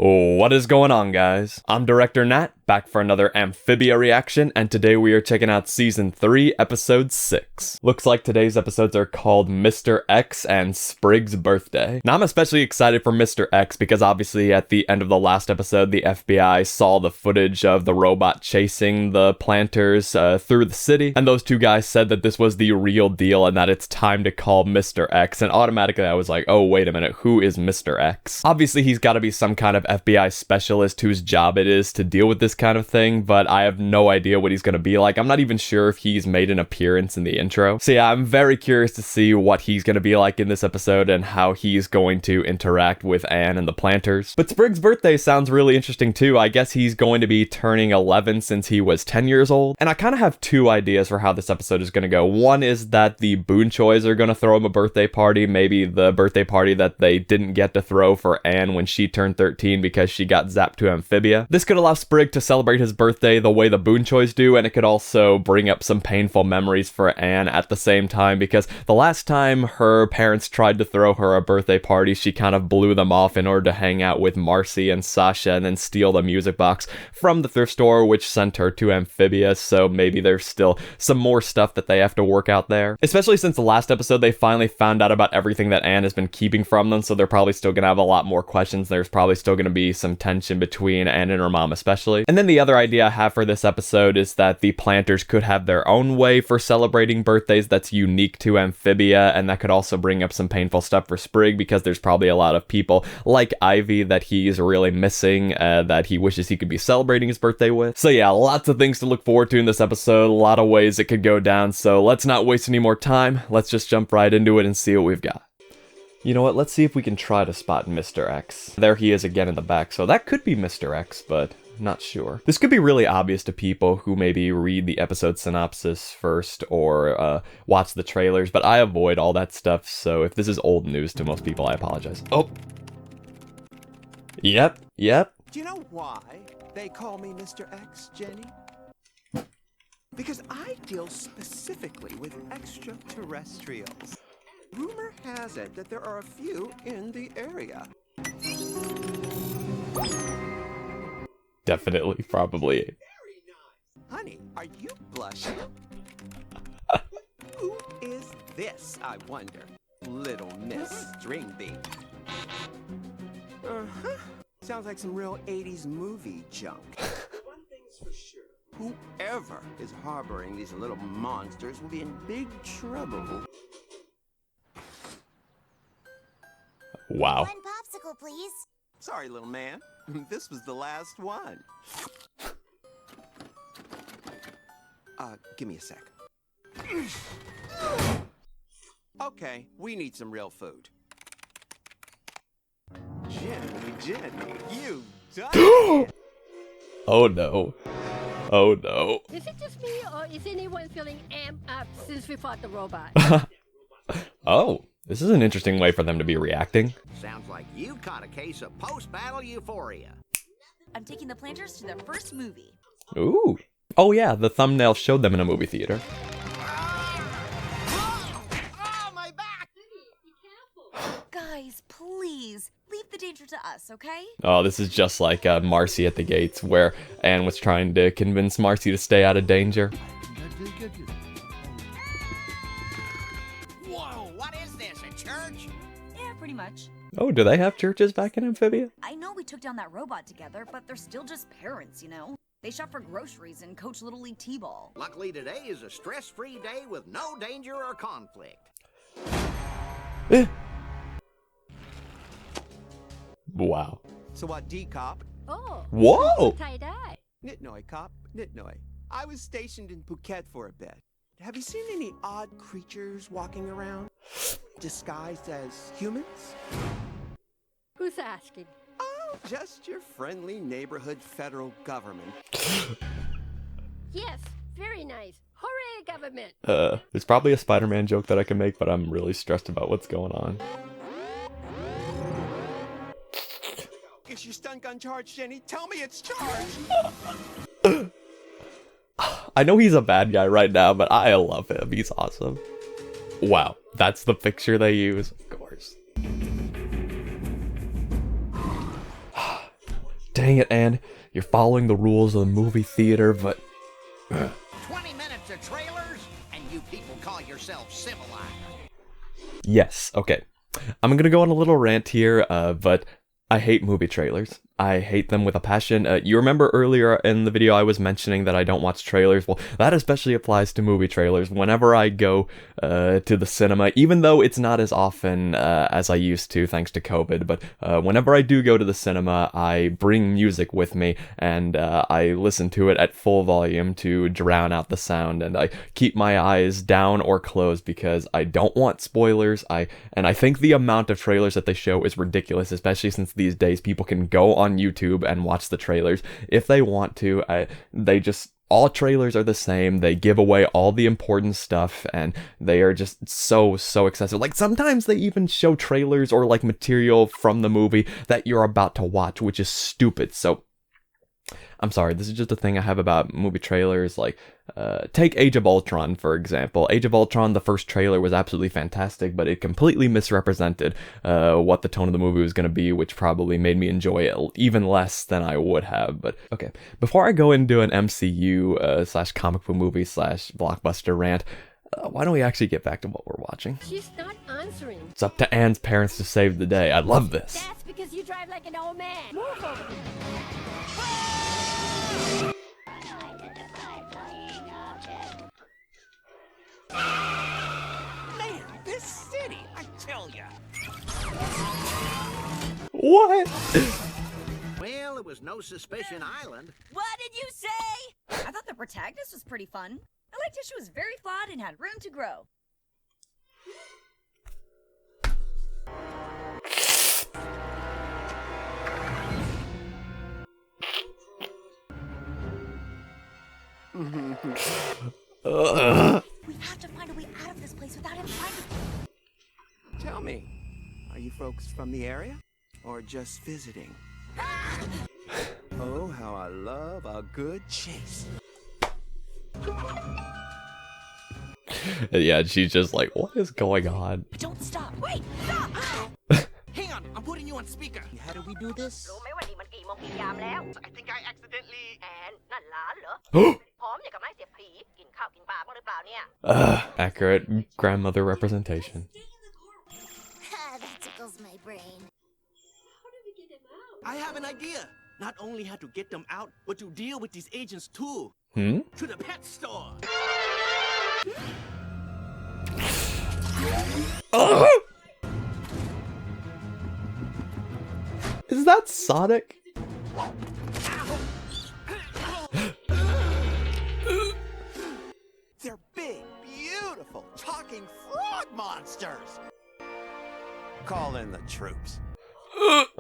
What is going on, guys? I'm Director Nat, back for another Amphibia reaction, and today we are checking out Season 3, Episode 6. Looks like today's episodes are called Mr. X and Sprig's Birthday. Now, I'm especially excited for Mr. X because obviously at the end of the last episode, the FBI saw the footage of the robot chasing the planters through the city, and those two guys said that this was the real deal and that it's time to call Mr. X, and automatically I was like, oh, wait a minute, who is Mr. X? Obviously, he's got to be some kind of FBI specialist whose job it is to deal with this kind of thing, but I have no idea what he's going to be like. I'm not even sure if he's made an appearance in the intro. So yeah, I'm very curious to see what he's going to be like in this episode and how he's going to interact with Anne and the planters. But Sprig's birthday sounds really interesting too. I guess he's going to be turning 11 since he was 10 years old. And I kind of have two ideas for how this episode is going to go. One is that the Boon Choys are going to throw him a birthday party, maybe the birthday party that they didn't get to throw for Anne when she turned 13 because she got zapped to Amphibia. This could allow Sprig to celebrate his birthday the way the Boon Choys do, and it could also bring up some painful memories for Anne at the same time, because the last time her parents tried to throw her a birthday party, she kind of blew them off in order to hang out with Marcy and Sasha and then steal the music box from the thrift store, which sent her to Amphibia, so maybe there's still some more stuff that they have to work out there. Especially since the last episode, they finally found out about everything that Anne has been keeping from them, so they're probably still gonna have a lot more questions. There's probably still gonna be some tension between Anne and her mom especially. And then the other idea I have for this episode is that the planters could have their own way for celebrating birthdays that's unique to Amphibia, and that could also bring up some painful stuff for Sprig, because there's probably a lot of people like Ivy that he's really missing, that he wishes he could be celebrating his birthday with. So yeah, lots of things to look forward to in this episode, a lot of ways it could go down, so let's not waste any more time. Let's just jump right into it and see what we've got. You know what, let's see if we can try to spot Mr. X. There he is again in the back, so that could be Mr. X, but not sure. This could be really obvious to people who maybe read the episode synopsis first or watch the trailers, but I avoid all that stuff, so if this is old news to most people, I apologize. Oh! Yep. Do you know why they call me Mr. X, Jenny? Because I deal specifically with extraterrestrials. Rumor has it that there are a few in the area. Definitely, probably. Very nice. Honey, are you blushing? Who is this, I wonder? Little Miss String Bean. Uh-huh. Sounds like some real 80s movie junk. One thing's for sure. Whoever is harboring these little monsters will be in big trouble. Wow. One popsicle, please. Sorry, little man. This was the last one. Give me a sec. Okay, we need some real food. Jenny, you done it. Oh no. Oh no. Is it just me, or is anyone feeling amped up since we fought the robot? Oh, this is an interesting way for them to be reacting. Sounds like you caught a case of post-battle euphoria. I'm taking the planters to their first movie. Ooh. Oh yeah, the thumbnail showed them in a movie theater. Oh, my back! Guys, please, leave the danger to us, okay? Oh, this is just like Marcy at the gates, where Anne was trying to convince Marcy to stay out of danger. Whoa, what is this, a church? Yeah, pretty much. Oh, do they have churches back in Amphibia? I know we took down that robot together, but they're still just parents, you know? They shop for groceries and coach Little League T-ball. Luckily today is a stress-free day with no danger or conflict. Eh. Wow. So what, D-Cop? Oh. Whoa! Tie-dye. Nitnoy, Cop. Nitnoy. I was stationed in Phuket for a bit. Have you seen any odd creatures walking around? Disguised as humans? Who's asking? Oh, just your friendly neighborhood federal government. Yes, very nice. Hooray, government! There's probably a Spider-Man joke that I can make, but I'm really stressed about what's going on. Is your stun gun charged, Jenny? Tell me it's charged! I know he's a bad guy right now, but I love him. He's awesome. Wow, that's the picture they use, of course. Dang it, Anne. You're following the rules of the movie theater, but... 20 minutes of trailers, and you people call yourselves civilized. Yes, okay. I'm gonna go on a little rant here, but I hate movie trailers. I hate them with a passion. You remember earlier in the video I was mentioning that I don't watch trailers? Well, that especially applies to movie trailers. Whenever I go to the cinema, even though it's not as often as I used to thanks to COVID, but whenever I do go to the cinema, I bring music with me and I listen to it at full volume to drown out the sound, and I keep my eyes down or closed because I don't want spoilers. And I think the amount of trailers that they show is ridiculous, especially since these days people can go on YouTube and watch the trailers if they want to. All trailers are the same. They give away all the important stuff, and they are just so excessive. Like, sometimes they even show trailers or like material from the movie that you're about to watch, which is stupid. So I'm sorry, this is just a thing I have about movie trailers. Like, take Age of Ultron, for example. Age of Ultron, the first trailer was absolutely fantastic, but it completely misrepresented what the tone of the movie was going to be, which probably made me enjoy it even less than I would have. But okay, before I go into an MCU slash comic book movie slash blockbuster rant, why don't we actually get back to what we're watching? She's not answering. It's up to Anne's parents to save the day. I love this. That's because you drive like an old man. Move over. Man, this city, I tell ya. What? Well, it was no suspicion island. What did you say? I thought the protagonist was pretty fun. I liked how she was very flawed and had room to grow. We have to find a way out of this place without him finding. Tell me, are you folks from the area? Or just visiting? Oh, how I love a good chase. Yeah, she's just like, what is going on? Don't stop. Wait, stop. Hang on, I'm putting you on speaker. How do we do this? รู้ไหมว่านี่มันกี่โมงกี่ยามแล้ว I think I accidentally... แอนนั่นหลานเหรอ พร้อมอย่างกับไม้เสียบผีกินข้าวกินปลาบ้างหรือเปล่าเนี่ย Accurate grandmother representation. That tickles my brain. I have an idea. Not only how to get them out, but to deal with these agents too. To the pet store. Is that Sonic? They're big, beautiful, talking frog monsters. Call in the troops.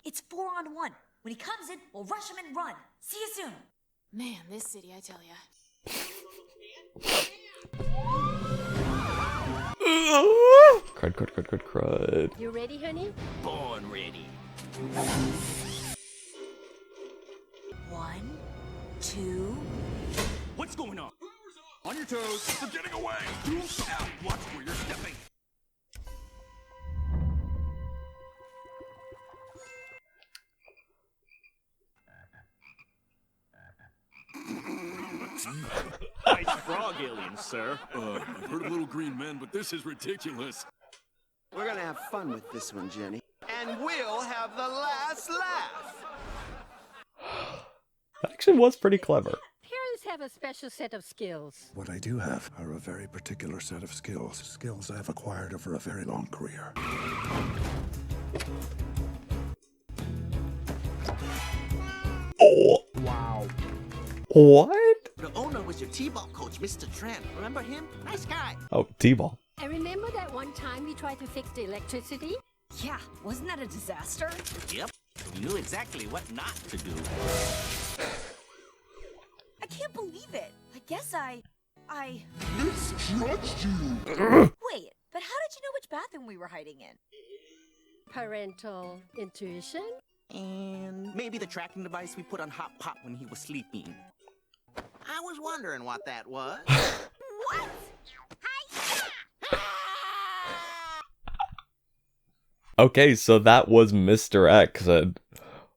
It's 4-on-1. When he comes in, we'll rush him and run. See you soon. Man, this city, I tell ya. Crud. You ready, honey? Born ready. 1, 2. What's going on? On your toes. They're getting away. Ow, watch where you're stepping. Nice frog aliens, sir. I've heard of little green men, but this is ridiculous. We're gonna have fun with this one, Jenny. And we'll have the last laugh. That actually was pretty clever. Parents have a special set of skills. What I do have are a very particular set of skills. Skills I've acquired over a very long career. Oh. Wow. What? The owner was your T-ball coach, Mr. Trent. Remember him? Nice guy. Oh, T-ball. I remember that one time we tried to fix the electricity. Yeah, wasn't that a disaster? Yep. He knew exactly what not to do. I can't believe it. I guess I Misjudged you! Wait, but how did you know which bathroom we were hiding in? Parental intuition? And maybe the tracking device we put on Hot Pop when he was sleeping. I was wondering what that was. What? Okay, so that was Mr. X.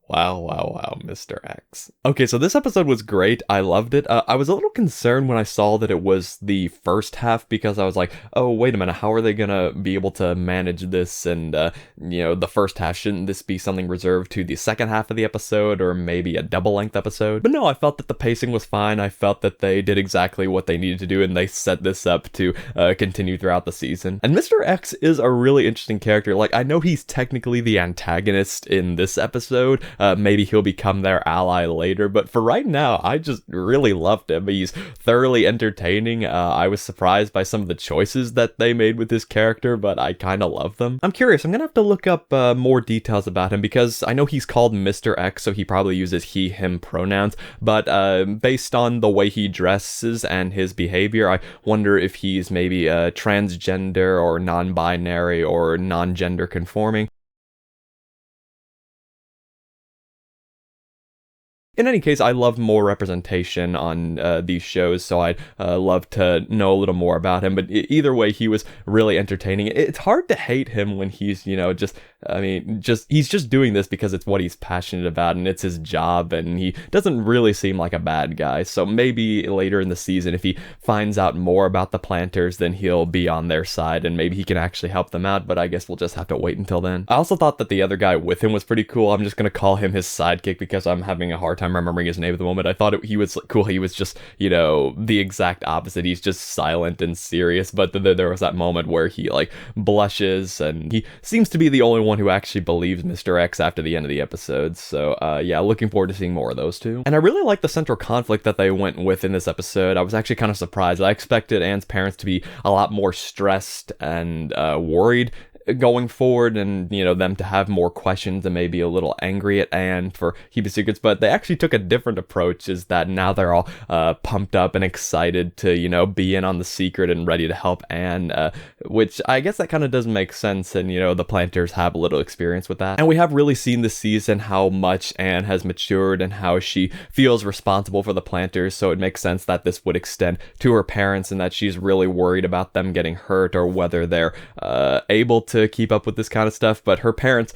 Wow, Mr. X. Okay, so this episode was great. I loved it. I was a little concerned when I saw that it was the first half because I was like, oh, wait a minute, how are they gonna be able to manage this? And, the first half, shouldn't this be something reserved to the second half of the episode or maybe a double-length episode? But no, I felt that the pacing was fine. I felt that they did exactly what they needed to do and they set this up to continue throughout the season. And Mr. X is a really interesting character. Like, I know he's technically the antagonist in this episode. Maybe he'll become their ally later, but for right now, I just really loved him. He's thoroughly entertaining. I was surprised by some of the choices that they made with his character, but I kind of love them. I'm curious, I'm gonna have to look up more details about him because I know he's called Mr. X, so he probably uses he, him pronouns, but based on the way he dresses and his behavior, I wonder if he's maybe transgender or non-binary or non-gender conforming. In any case, I love more representation on these shows, so I'd love to know a little more about him. But either way, he was really entertaining. It's hard to hate him when he's, he's just doing this because it's what he's passionate about and it's his job, and he doesn't really seem like a bad guy. So maybe later in the season, if he finds out more about the planters, then he'll be on their side and maybe he can actually help them out, but I guess we'll just have to wait until then. I also thought that the other guy with him was pretty cool. I'm just gonna call him his sidekick because I'm having a hard time remembering his name at the moment. I thought he was cool. He was just, the exact opposite. He's just silent and serious, but there was that moment where he blushes, and he seems to be the only one who actually believes Mr. X after the end of the episode. So yeah, looking forward to seeing more of those two. And I really like the central conflict that they went with in this episode. I was actually kind of surprised. I expected Anne's parents to be a lot more stressed and worried going forward, and them to have more questions and maybe a little angry at Anne for keeping secrets, but they actually took a different approach. Is that now they're all pumped up and excited to be in on the secret and ready to help Anne, which I guess that kind of doesn't make sense, and the planters have a little experience with that. And we have really seen this season how much Anne has matured and how she feels responsible for the planters, so it makes sense that this would extend to her parents and that she's really worried about them getting hurt or whether they're able to keep up with this kind of stuff. But her parents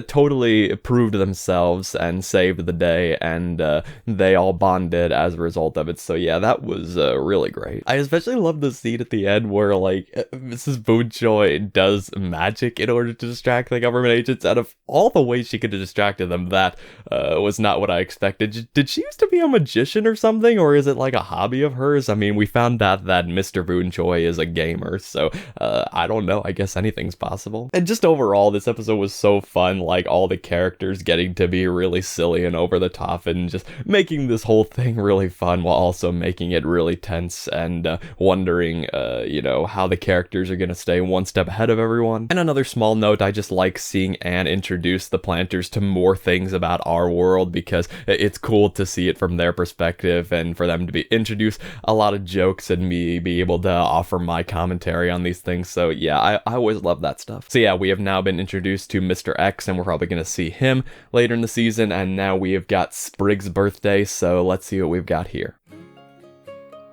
totally proved themselves and saved the day, and they all bonded as a result of it. So yeah, that was really great. I especially love the scene at the end where Mrs. Boonchoy does magic in order to distract the government agents. Out of all the ways she could have distracted them, that was not what I expected. Did she used to be a magician or something, or is it like a hobby of hers? I mean, we found out that Mr. Boonchoy is a gamer, so I don't know, I guess anything's possible. And just overall, this episode was so fun, all the characters getting to be really silly and over the top and just making this whole thing really fun while also making it really tense and wondering, how the characters are going to stay one step ahead of everyone. And another small note, I just like seeing Anne introduce the planters to more things about our world because it's cool to see it from their perspective and for them to be introduced a lot of jokes and me be able to offer my commentary on these things. So yeah, I always love that stuff. So yeah, we have now been introduced to Mr. X, and we're probably going to see him later in the season, and now we have got Sprig's birthday, so let's see what we've got here.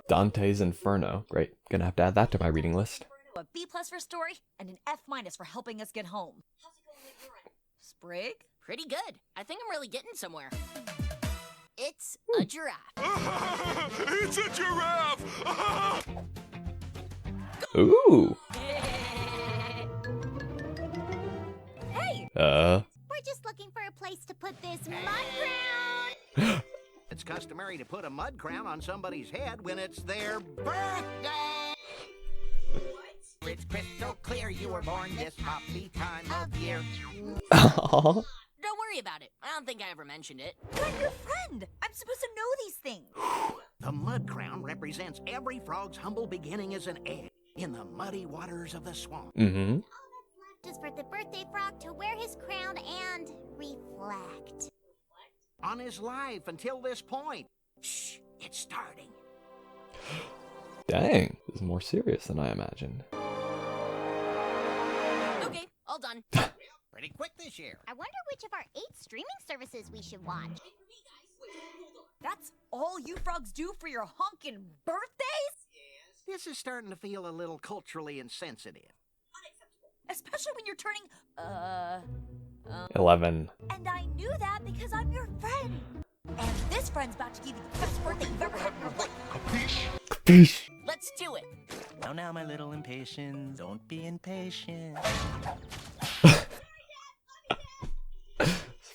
Dante's Inferno. Great. Gonna have to add that to my reading list. A B+ for story and an F- for helping us get home. How's it going with your Sprig? Pretty good. I think I'm really getting somewhere. It's a giraffe. It's a giraffe! Ooh. Hey! We're just looking for a place to put this mud crown. It's customary to put a mud crown on somebody's head when it's their birthday. It's crystal clear you were born this happy time of year. Aww. Don't worry about it. I don't think I ever mentioned it. I'm your friend! I'm supposed to know these things! The mud crown represents every frog's humble beginning as an egg in the muddy waters of the swamp. Mm-hmm. Just for the birthday frog to wear his crown and reflect. On his life until this point. Shh, it's starting. Dang, this is more serious than I imagined. Okay, all done. Pretty quick this year. I wonder which of our 8 streaming services we should watch. That's all you frogs do for your honkin' birthdays? This is starting to feel a little culturally insensitive. Especially when you're turning, 11. And I knew that because I'm your friend. And this friend's about to give you the best birthday you've ever had in your life. Let's do it. Now, my little impatient. Don't be impatient.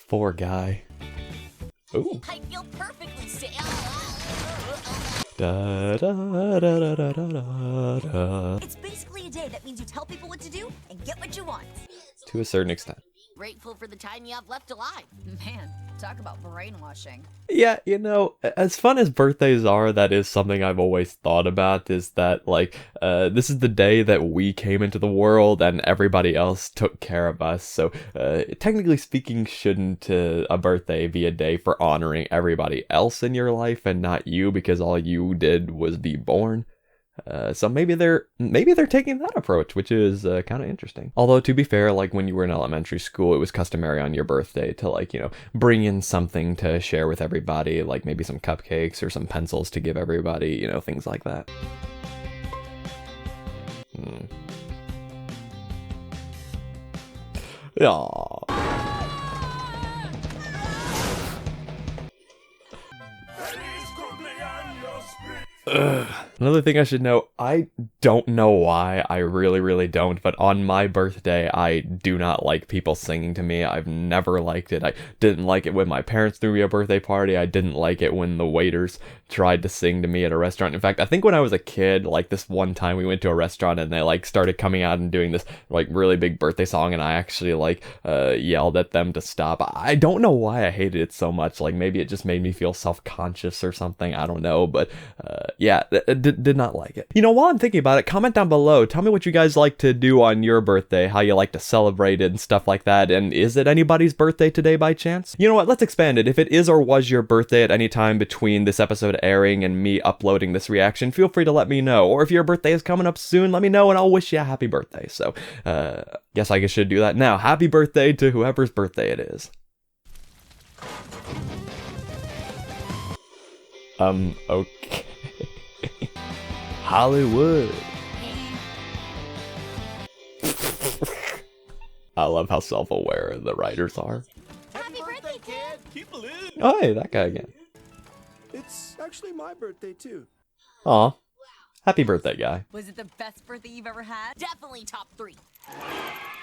Poor guy. Ooh. I feel perfectly safe. Da, da, da, da, da, da, da. It's basically a day that means you tell people what to do and get what you want. To a certain extent. Grateful for the time you have left alive. Man, talk about brainwashing. Yeah, you know, as fun as birthdays are, that is something I've always thought about, is that, like, this is the day that we came into the world and everybody else took care of us. So, technically speaking, shouldn't a birthday be a day for honoring everybody else in your life and not you, because all you did was be born? So maybe they're taking that approach, which is kind of interesting. Although, to be fair, like when you were in elementary school, it was customary on your birthday to, like, you know, bring in something to share with everybody, like maybe some cupcakes or some pencils to give everybody, you know, things like that. Aww. Another thing I should know, I don't know why, I really don't, but on my birthday, I do not like people singing to me. I've never liked it. I didn't like it when my parents threw me a birthday party. I didn't like it when the waiters tried to sing to me at a restaurant. In fact, I think when I was a kid, like this one time we went to a restaurant and they like started coming out and doing this like really big birthday song, and I actually like yelled at them to stop. I don't know why I hated it so much. Like maybe it just made me feel self-conscious or something. I don't know, but yeah, did not like it. You know, while I'm thinking about it, comment down below. Tell me what you guys like to do on your birthday, how you like to celebrate it and stuff like that. And is it anybody's birthday today by chance? You know what? Let's expand it. If it is or was your birthday at any time between this episode airing and me uploading this reaction, feel free to let me know. Or if your birthday is coming up soon, let me know and I'll wish you a happy birthday. So, guess I should do that now. Happy birthday to whoever's birthday it is. Okay. Hollywood. I love how self-aware the writers are. Happy birthday, kid! Keep believing. Oh, hey, that guy again. It's actually my birthday, too. Aw. Happy birthday, guy. Was it the best birthday you've ever had? Definitely top 3.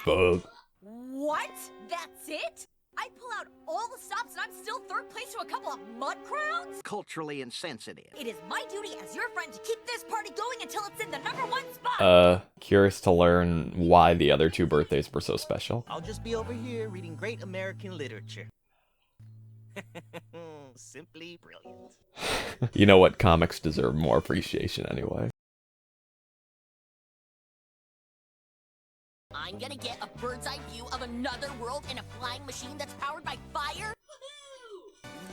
Bug. What? That's it? I pull out all the stops and I'm still third place to a couple of mud crowns? Culturally insensitive. It is my duty as your friend to keep this party going until it's in the #1 spot. Curious to learn why the other 2 birthdays were so special. I'll just be over here reading great American literature. Simply brilliant. You know what? Comics deserve more appreciation anyway. I'm gonna get a bird's eye view of another world in a flying machine that's powered by fire.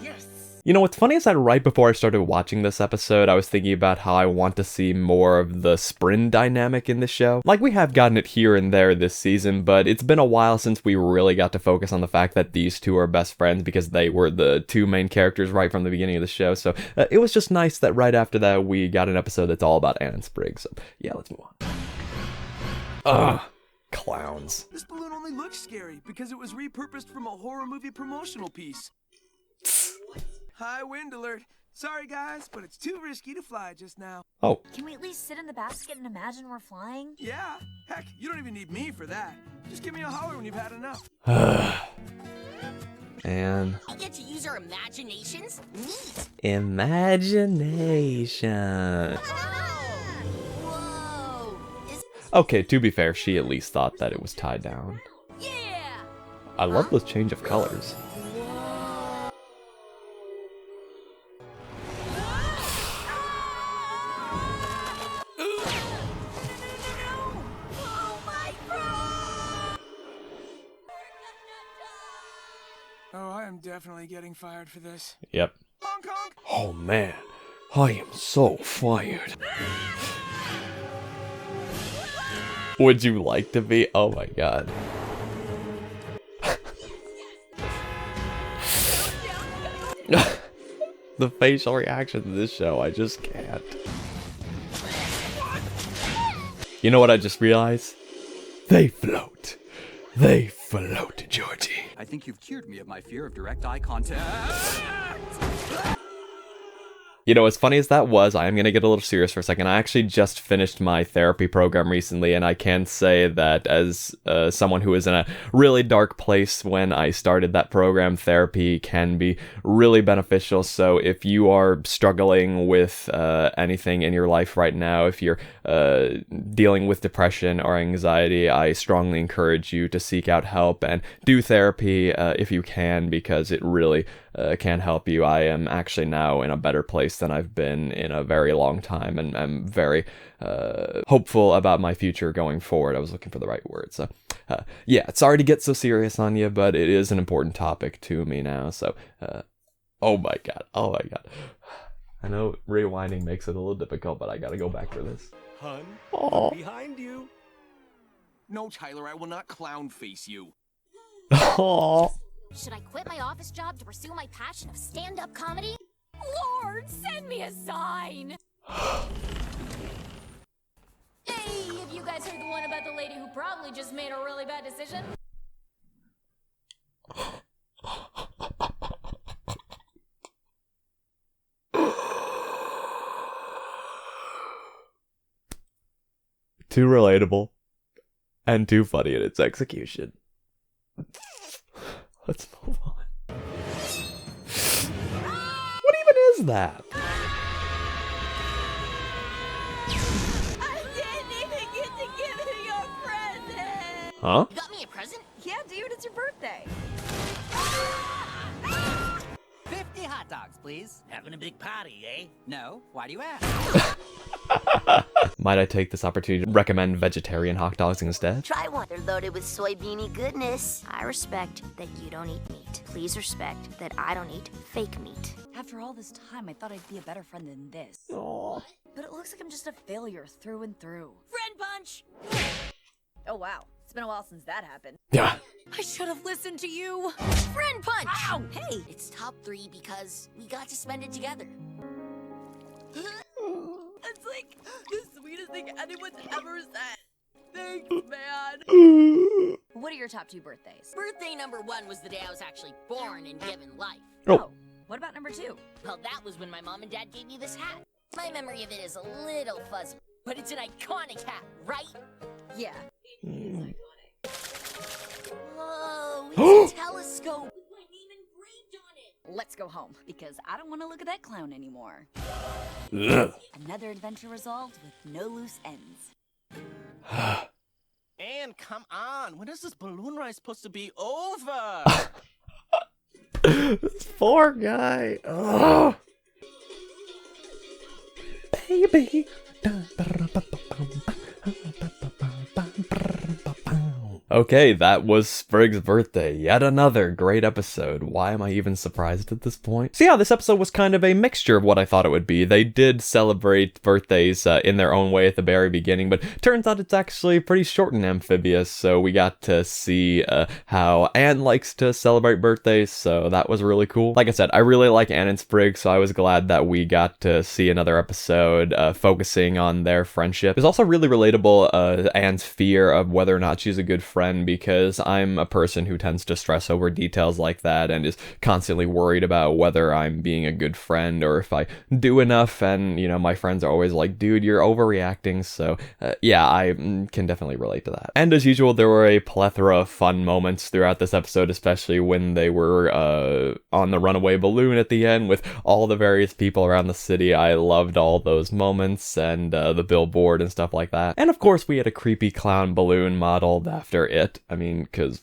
Yes. You know, what's funny is that right before I started watching this episode, I was thinking about how I want to see more of the Sprig dynamic in the show. Like, we have gotten it here and there this season, but it's been a while since we really got to focus on the fact that these two are best friends, because they were the 2 main characters right from the beginning of the show. So it was just nice that right after that we got an episode that's all about Anne and Sprig. So yeah, let's move on. Ugh. Clowns. This balloon only looks scary because it was repurposed from a horror movie promotional piece. High wind alert. Sorry guys, but it's too risky to fly just now. Oh. Can we at least sit in the basket and imagine we're flying? Yeah. Heck, you don't even need me for that. Just give me a holler when you've had enough. And We get to use our imaginations? Neat! imagination. Whoa! Okay, to be fair, she at least thought that it was tied down. Yeah! I love this change of colors. Oh, I am definitely getting fired for this. Yep. Honk honk! Oh man, I am so fired. Would you like to be? Oh my god. The facial reaction to this show, I just can't. You know what I just realized? They float. They float, Georgie. I think you've cured me of my fear of direct eye contact. You know, as funny as that was, I am going to get a little serious for a second. I actually just finished my therapy program recently, and I can say that as someone who was in a really dark place when I started that program, therapy can be really beneficial. So if you are struggling with anything in your life right now, if you're dealing with depression or anxiety, I strongly encourage you to seek out help and do therapy if you can, because it really can help you. I am actually now in a better place than I've been in a very long time, and I'm very hopeful about my future going forward. I was looking for the right word. So yeah, sorry to get so serious on you, but it is an important topic to me now. So oh my god. I know rewinding makes it a little difficult, but I gotta go back for this. Hun, Aww. behind you. No, Tyler, I will not clown face you. Aww. Should I quit my office job to pursue my passion of stand-up comedy? Lord, send me a sign! Hey, have you guys heard the one about the lady who probably just made a really bad decision? Too relatable and too funny in its execution. Let's move on. What even is that? I didn't even get to give you your present! Huh? You got me a present? Yeah, dude, it's your birthday. 50 hot dogs, please. Having a big party, eh? No, why do you ask? Might I take this opportunity to recommend vegetarian hot dogs instead? Try one. They're loaded with soybeany goodness. I respect that you don't eat meat. Please respect that I don't eat fake meat. After all this time, I thought I'd be a better friend than this. Aww. But it looks like I'm just a failure through and through. Friend punch! Oh wow, it's been a while since that happened. Yeah. I should have listened to you. Friend punch! Ow! Hey! It's top 3 because we got to spend it together. It's like the sweetest thing anyone's ever said. Thanks, man. What are your top 2 birthdays? Birthday number 1 was the day I was actually born and given life. Oh. What about number 2? Well, that was when my mom and dad gave me this hat. My memory of it is a little fuzzy, but it's an iconic hat, right? Yeah. Whoa, it's a telescope with my name engraved on it. Let's go home, because I don't want to look at that clown anymore. Another adventure resolved with no loose ends. And come on, when is this balloon ride supposed to be over? This poor guy. Oh. Baby. Okay, that was Sprig's birthday. Yet another great episode. Why am I even surprised at this point? So yeah, this episode was kind of a mixture of what I thought it would be. They did celebrate birthdays in their own way at the very beginning, but turns out it's actually pretty short in Amphibia, so we got to see how Anne likes to celebrate birthdays, so that was really cool. Like I said, I really like Anne and Sprig, so I was glad that we got to see another episode focusing on their friendship. It's also really relatable, Anne's fear of whether or not she's a good friend, because I'm a person who tends to stress over details like that and is constantly worried about whether I'm being a good friend or if I do enough, and you know, my friends are always like, dude, you're overreacting. So yeah, I can definitely relate to that. And as usual, there were a plethora of fun moments throughout this episode, especially when they were on the runaway balloon at the end with all the various people around the city. I loved all those moments, and the billboard and stuff like that. And of course, we had a creepy clown balloon modeled after it. I mean, because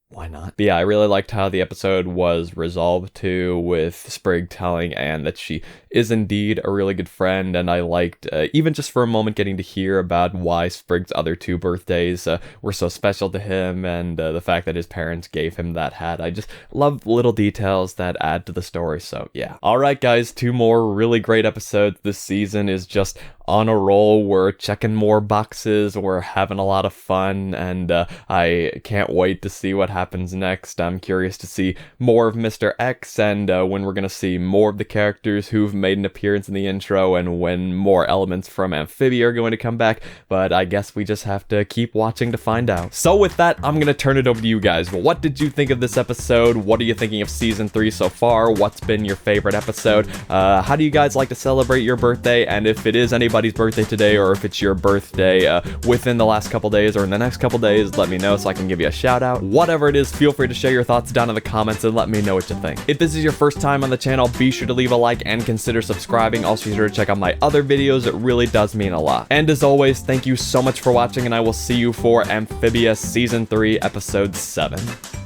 why not? But yeah, I really liked how the episode was resolved too, with Sprig telling Anne that she is indeed a really good friend, and I liked, even just for a moment, getting to hear about why Sprig's other 2 birthdays were so special to him, and the fact that his parents gave him that hat. I just love little details that add to the story, so yeah. Alright guys, 2 more really great episodes. This season is just on a roll. We're checking more boxes. We're having a lot of fun, and I can't wait to see what happens next. I'm curious to see more of Mr. X, and when we're gonna see more of the characters who've made an appearance in the intro, and when more elements from Amphibia are going to come back, but I guess we just have to keep watching to find out. So with that, I'm gonna turn it over to you guys. What did you think of this episode? What are you thinking of season 3 so far? What's been your favorite episode? How do you guys like to celebrate your birthday? And if it is anybody's birthday today, or if it's your birthday within the last couple days or in the next couple days, let me know so I can give you a shout out. Whatever it is, feel free to share your thoughts down in the comments and let me know what you think. If this is your first time on the channel, be sure to leave a like and consider subscribing. Also, be sure to check out my other videos. It really does mean a lot. And as always, thank you so much for watching, and I will see you for Amphibia Season 3, Episode 7.